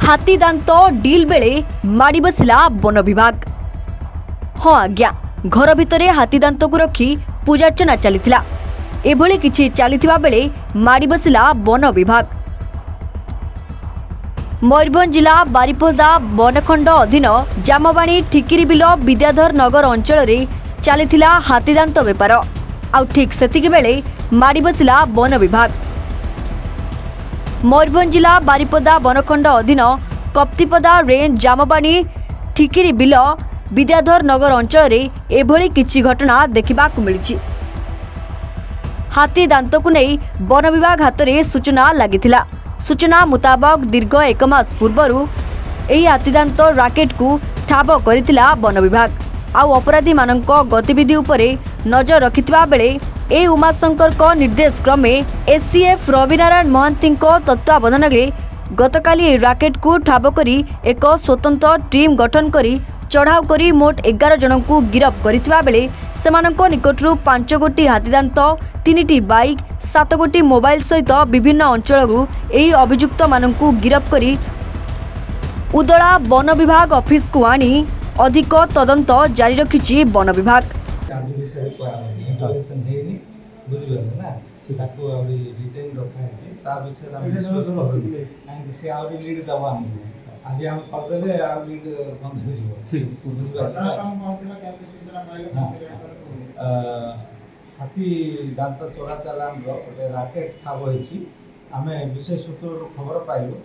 हाथी दांत डिल बेले माड़ी बसला वन विभाग। हाँ आज्ञा, घर भितरे हाथी दांत को रखी पूजार्चना चलीथिला। एभली किछि चलीथिबा बेले माड़ी बसला वन विभाग। मयूरभंज जिला बारिपदा बनखंड अधीन जामवाणी ठिकिरी बिल विद्याधर नगर अंचल चलीथिला हाथी दांत बेपार। आउ ठीक सेतिकी बेले माड़ी बसला वन विभाग। मयूरभंज जिला बारिपदा बनखंड अधीन कप्तिपदा रेंज जामवाणी ठिकिरी बिल विद्याधर नगर अंचल एभली किछि घटना देखिबाकु मिलिछि। हाथी दांत को नहीं वन विभाग हाथ में सूचना लगी। सूचना मुताबक दीर्घ एक मास पूर्व हाथी दांत राकेट को ठाब करथिला वन विभाग। आउ अपराधी मानक गतिविधि उपरे नजर रखिथिबा बेले ए उमाशंकर को निर्देश क्रमे एससीएफ रविनारायण महांती तत्वावधान में गतकाली राकेट को ठाब करी एक स्वतंत्र टीम गठन करी चढ़ाऊ करी मोट 11 जन को गिरफ्त करथिबा बेले सेमानक निकटरू 5 गोटी हाथीदांत 3टी बाइक 7 गोटी मोबाइल सहित विभिन्न अंचल एही अभियुक्त मानक गिरफ्त करी उदला वन विभाग ऑफिस को आनी अधिक तदंत जारी रखिछि वन विभाग। आज हम करदेले आ लीड बंद हो जिवो। हाथी दांत चोरा चालान गोटे राकेट ठाब होइछि। आमे विशेष सूत्र खबर पाइलु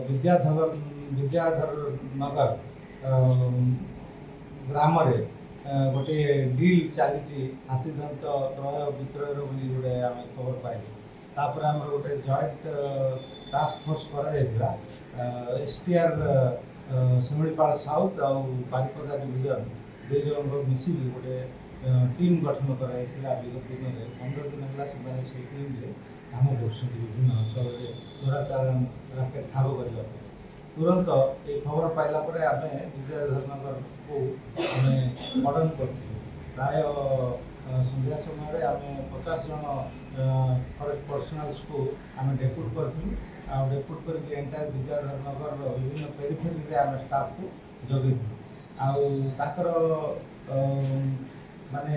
विद्याधर नगर ग्राम रे गोटे डील चली हाथी दांत क्रय विक्रय बोली गोटे आमे खबर पाइलु। तापर आम गोटे जॉइंट टास्क फोर्स करा जायतिला एसटीआर शिमिलीपाल साउथ और बारिपदा डिविजन दुई जन मिसिक गोटे टीम गठन कराइला। विगत दिन में 15 दिन है से टीम काम कर विभिन्न अंचल चोरा चालान राकेट ठाब करने तुरंत ये खबर पाइला आम विद्याधर नगर को मर्डन कर प्राय संध्या समय आम 50 जन फरेस्ट पर्सनाल्स को आम डेपुट करूँ। डेपुट करके एंटायर विद्याधर नगर विभिन्न पेरिफेरी आम स्टाफ को जगै आकर माने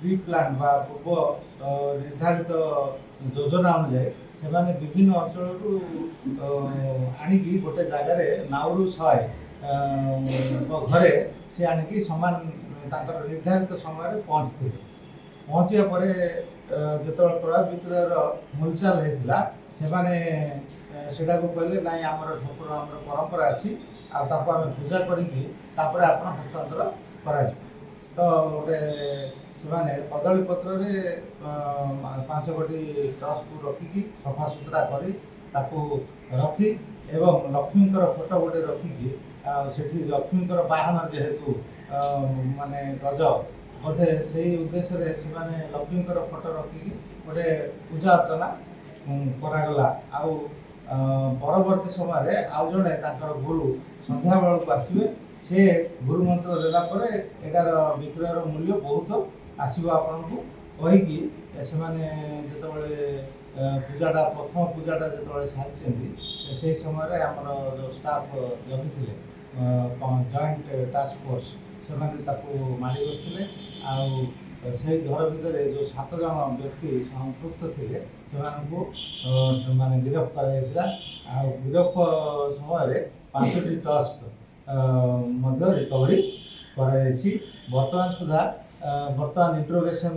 प्री प्लान बा पूर्व निर्धारित योजना अनुसार से विभिन्न अंचल आणिकी गोटे जगार नाउरू सहाय घरे से आणिकी सामान निर्धारित समय पहुँचते पहुँचा पर जो क्रय विक्रयर मूलचाल होता से कहले ना आमर ठाकुर आम परंपरा अच्छी आम पूजा करी हस्तांतर कर तो गोटे से कदली पत्र 5 गोटी टस को रखिकी सफा सुतरा कर रखी एवं लक्ष्मीकर फोटो गोटे रखिकी से लक्ष्मीकर बाहन जेहेतु माने गज बोधे से उद्देश्य से लक्ष्मीकर फोटो रखिकी गोटे पूजा अर्चना करागला। आउ परवर्ती समय आउ जड़े गुरु संध्या बेलू आसवे से गुरु मंत्र देला परे एटार विक्रयर मूल्य बहुत आसो आपन को कहीकि से पूजाटा प्रथम पूजाटा जो सारी से समय आमर जो स्टाफ जगी जॉइंट टास्क फोर्स से माड़ी बसते आउ से घर भितर जो 7 जन व्यक्ति संपृक्त थे से माने गिरफ्त कर गिरफ्त समय 5टी टस्क रिकवरी बर्तमान सुधा बर्तमान इंट्रोगेशन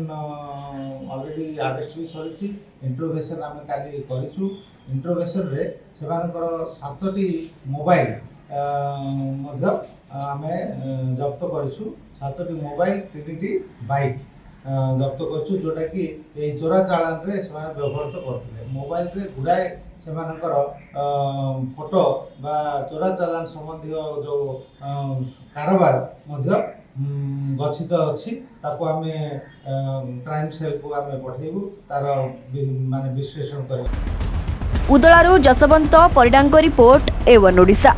ऑलरेडी अरेस्ट भी सरी इंट्रोगेशन आम काली करूँ। इंट्रोगेशन रे से 7टी मोबाइल आम जब्त करूँ। 7टी मोबाइल 3टी बाइक जब्त करूँ जोटा कि चोरा चालान रे से व्यवहृत करते मोबाइल रे गुड़ाए से फोटो बा चोरा चालान संबंधी जो कारोबार गच्छित अच्छी आम क्राइम सेल को आम पठेबू तार माने विश्लेषण कर। उदलारू जसवंत परिडांग रिपोर्ट A1 ओडिशा।